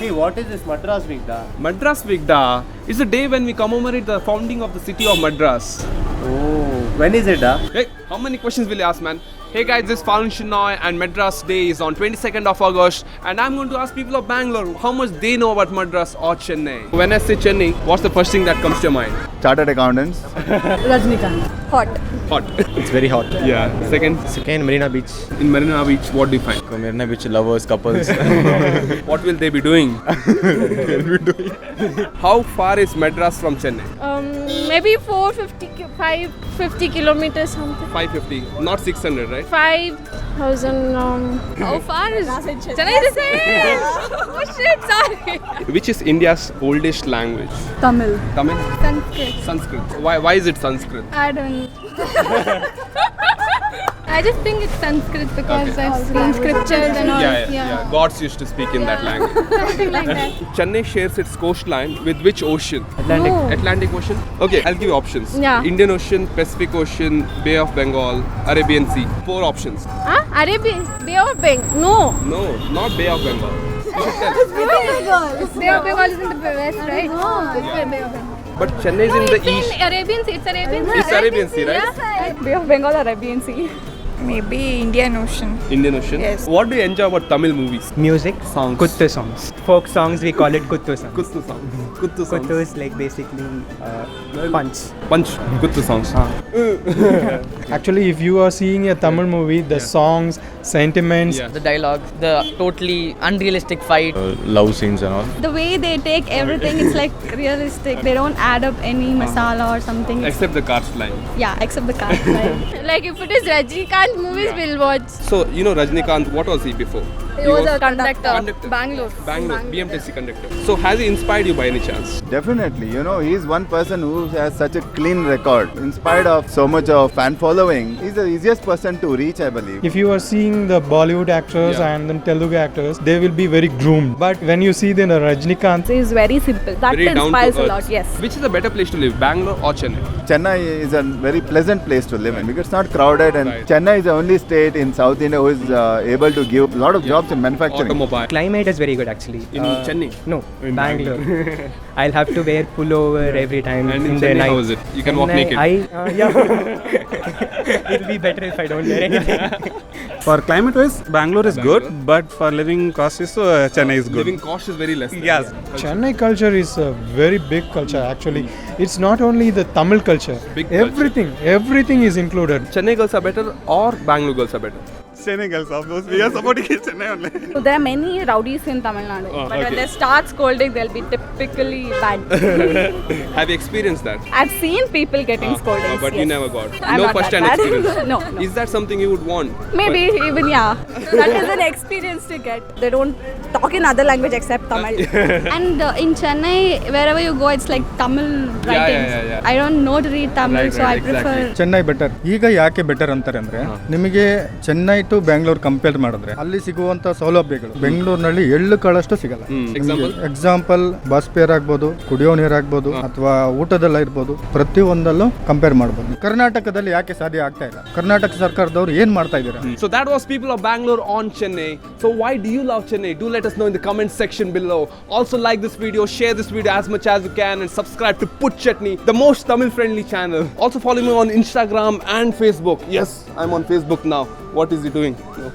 Hey, what is this Madras Week da? Madras Week da is the day when we commemorate the founding of the city of Madras. Oh, when is it da? Hey, how many questions will you ask, man? Hey guys, this is Falun Shinoy and Madras Day is on 22nd of August and I'm going to ask people of Bangalore how much they know about Madras or Chennai. When I say Chennai, what's the first thing that comes to your mind? Chartered accountants. Rajnikant. Hot. Hot. It's very hot. Yeah. Second, Marina Beach. in Marina Beach, what do you find? Marina Beach lovers, couples. What will they be doing? How far is Madras from Chennai? Maybe 550 kilometers something. 550, not 600, right? 5,000. How far is Chennai the same? Oh shit, sorry. Which is India's oldest language? Tamil. Tamil? Sanskrit. Sanskrit. Why is it Sanskrit? I don't know. I just think it's Sanskrit because I've seen scriptures and all. Yeah. Gods used to speak in that language. Something like that. Chennai shares its coastline with which ocean? Atlantic. Oh. Atlantic Ocean? Okay, I'll give you options. Yeah. Indian Ocean, Pacific Ocean, Bay of Bengal, Arabian Sea. 4 options. Huh? Arabian? Bay of Bengal? No. No, not Bay of Bengal. Bay of Bengal is in the west, right? No. It's Bay of Bengal. But Chennai is in the east. Arabian Sea. It's Arabian Sea. It's Arabian Sea, right? Yeah. Bay of Bengal or Arabian Sea? Maybe Indian Ocean. Indian Ocean? Yes. What do you enjoy about Tamil movies? Music, Songs. Kuttu songs. Folk songs, we call it Kuttu songs. Kuttu songs. Kuttu songs. Kuttu is like basically punch. Punch. Kuttu songs. Actually, if you are seeing a Tamil movie, the songs, sentiments, Yeah. The dialogue, the totally unrealistic fight. Love scenes and all. The way they take everything, it's like realistic. They don't add up any masala or something. Except the cast line. Yeah, except the cast line. Like if it is Rajnikant movies, we'll watch. So, you know Rajnikant, what was he before? He was a conductor. Bangalore, BMTC conductor. So, has he inspired you by any chance? Definitely, he's one person who has such a clean record. In spite of so much of fan following, he's the easiest person to reach, I believe. if you are seeing the Bollywood actors Yeah. and then Telugu actors, they will be very groomed. But when you see the Rajnikant, It's very simple. That Very down to inspires a earth. lot, yes. Which is the better place to live, Bangalore or Chennai? Chennai is a very pleasant place to live in because it's not crowded and Right. Chennai is the only state in South India who is able to give a lot of jobs in manufacturing. Automobile. Climate is very good actually. In Chennai? No, In Bangalore. I'll have to wear pullover every time And in the Chennai, night. how is it? You can walk naked. Yeah. It'll be better if I don't wear anything. For climate wise, Bangalore is good, but for living cost is Chennai is good. Living cost is very less. Yes. Chennai culture is a very big culture actually. It's not only the Tamil culture. Big culture. Everything is included. Chennai girls are better or Bangalore girls are better? Chennai girls, of course. We are supporting Chennai only. So there are many rowdies in Tamil Nadu. Oh, but okay. when they start scolding, they'll be typically bad. Have you experienced that? I've seen people getting scolded. But you never got. I'm No not first that hand bad. experience. No. Is that something you would want? Maybe even, yeah. That is an experience to get. They don't talk in other language except Tamil. And in Chennai, wherever you go, it's like Tamil writing. yeah. I don't know to read Tamil, Right, so I exactly. prefer. Chennai better. ಈಗ ಯಾಕೆ better ಅಂತಾರೆ ಅಂದ್ರೆ ನಿಮಗೆ Chennai to Bangalore compare ಮಾಡಿದ್ರೆ ಅಲ್ಲಿ ಸಿಗುವಂತ ಸೌಲಭ್ಯಗಳು ಬೆಂಗಳೂರಿನಲ್ಲಿ ಎಳ್ಳು ಕಾಳಷ್ಟು ಸಿಗಲ್ಲ. Example? ಎಕ್ಸಾಂಪಲ್ ಬಸ್ ಫೇರ್ ಆಗ್ಬೋದು, ಕುಡಿಯೋ ನೀರು ಆಗ್ಬೋದು ಅಥವಾ ಊಟದಲ್ಲ ಇರ್ಬೋದು, ಪ್ರತಿಯೊಂದಲ್ಲೂ ಕಂಪೇರ್ ಮಾಡ್ಬೋದು. ಕರ್ನಾಟಕದಲ್ಲಿ ಯಾಕೆ ಸಾಧ್ಯ ಆಗ್ತಾ ಇಲ್ಲ? ಕರ್ನಾಟಕ ಸರ್ಕಾರದವರು ಏನ್ ಮಾಡ್ತಾ ಇದ್ದಾರೆ? So that was people of Bangalore on Chennai. So why do you love Chennai? Do let us know in the comment section below. Also like this video, share this video as much as you can and subscribe to Put Chutney, the most Tamil friendly channel. Also follow me on Instagram and Facebook. Yes, I'm on Facebook now. What is he doing? No.